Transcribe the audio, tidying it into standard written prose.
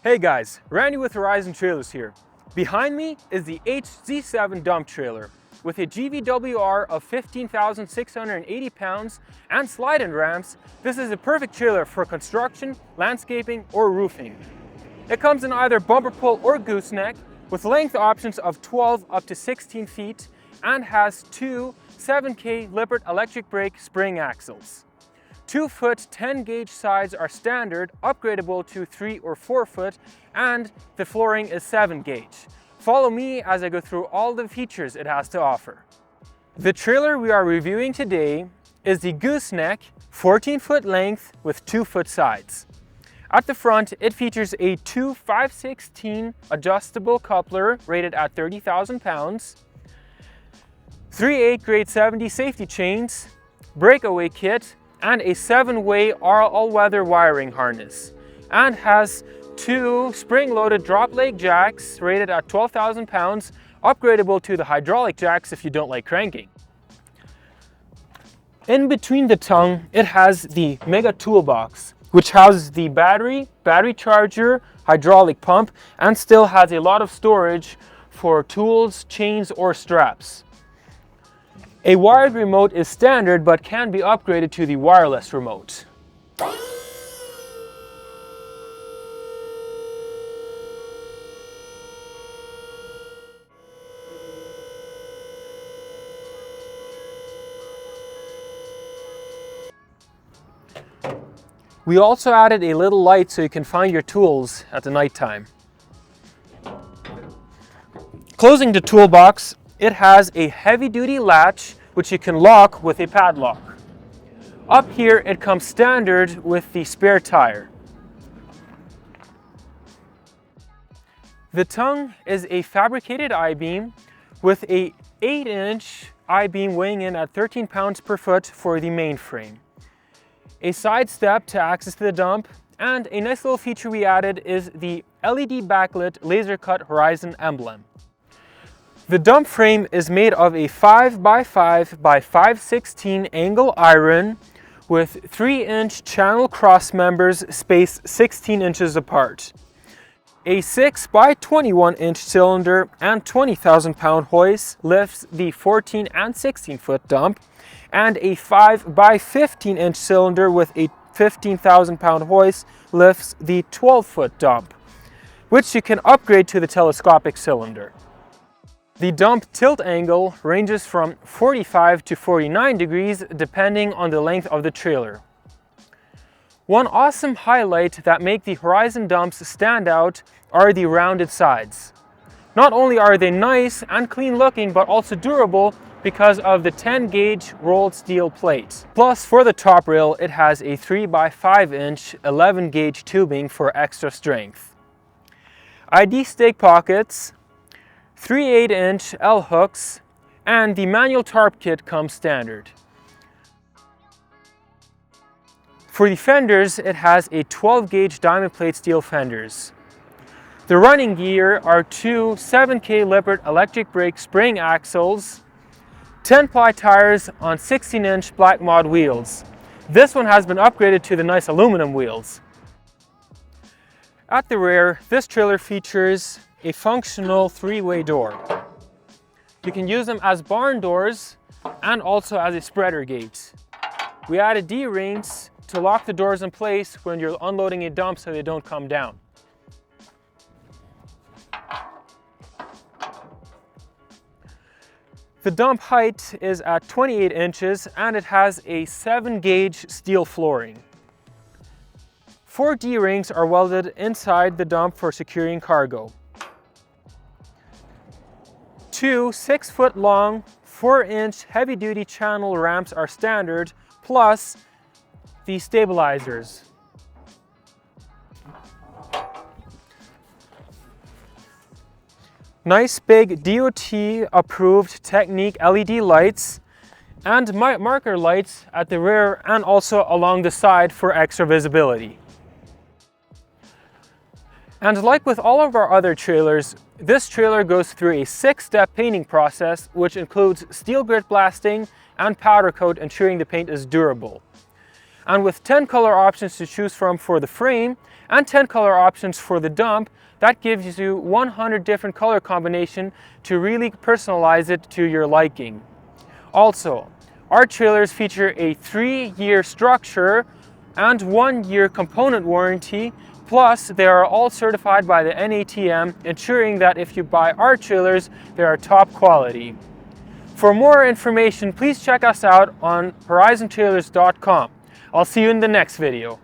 Hey guys, Randy with Horizon Trailers here. Behind me is the HZ7 dump trailer with a GVWR of 15,680 pounds and slide-in ramps. This is a perfect trailer for construction, landscaping, or roofing. It comes in either bumper pull or gooseneck with length options of 12 up to 16 feet and has two 7K Lippert electric brake spring axles. 2-foot 10-gauge sides are standard, upgradable to 3 or 4 foot, and the flooring is 7-gauge. Follow me as I go through all the features it has to offer. The trailer we are reviewing today is the Gooseneck 14-foot length with 2-foot sides. At the front, it features a 2 5/16 adjustable coupler rated at 30,000 pounds, 3/8 grade 70 safety chains, breakaway kit, and a 7-way all-weather wiring harness, and has 2 spring-loaded drop leg jacks rated at 12,000 pounds, upgradable to the hydraulic jacks if you don't like cranking. In between the tongue, it has the Mega Toolbox, which houses the battery charger, hydraulic pump, and still has a lot of storage for tools, chains, or straps. A wired remote is standard but can be upgraded to the wireless remote. We also added a little light so you can find your tools at the nighttime. Closing the toolbox, it has a heavy-duty latch which you can lock with a padlock. Up here it comes standard with the spare tire. The tongue is a fabricated I-beam with a 8-inch I-beam weighing in at 13 pounds per foot for the main frame. A side step to access the dump, and a nice little feature we added is the LED backlit laser cut Horizon emblem. The dump frame is made of a 5x5 by 5/16 angle iron with 3-inch channel cross members spaced 16 inches apart. A 6x21-inch cylinder and 20,000 pound hoist lifts the 14 and 16-foot dump, and a 5x15-inch cylinder with a 15,000 pound hoist lifts the 12-foot dump, which you can upgrade to the telescopic cylinder. The dump tilt angle ranges from 45 to 49 degrees depending on the length of the trailer. One awesome highlight that make the Horizon dumps stand out are the rounded sides. Not only are they nice and clean looking, but also durable because of the 10-gauge rolled steel plate. Plus, for the top rail, it has a 3x5-inch 11-gauge tubing for extra strength. ID stake pockets, 3/8-inch L hooks, and the manual tarp kit comes standard. For the fenders, it has a 12-gauge diamond plate steel fenders. The running gear are 2 7K Lippert electric brake spring axles, 10-ply tires on 16-inch black mod wheels. This one has been upgraded to the nice aluminum wheels. At the rear, this trailer features a functional 3-way door. You can use them as barn doors and also as a spreader gate. We added D-rings to lock the doors in place when you're unloading a dump so they don't come down. The dump height is at 28 inches and it has a 7-gauge steel flooring. 4 D-rings are welded inside the dump for securing cargo. 2 6-foot long, 4-inch heavy-duty channel ramps are standard, plus the stabilizers. Nice big DOT approved Technique LED lights and marker lights at the rear and also along the side for extra visibility. And like with all of our other trailers, this trailer goes through a 6-step painting process, which includes steel grit blasting and powder coat, ensuring the paint is durable. And with 10 color options to choose from for the frame and 10 color options for the dump, that gives you 100 different color combinations to really personalize it to your liking. Also, our trailers feature a 3-year structure and 1-year component warranty, plus they are all certified by the NATM, ensuring that if you buy our trailers, they are top quality. For more information, please check us out on horizontrailers.com. I'll see you in the next video.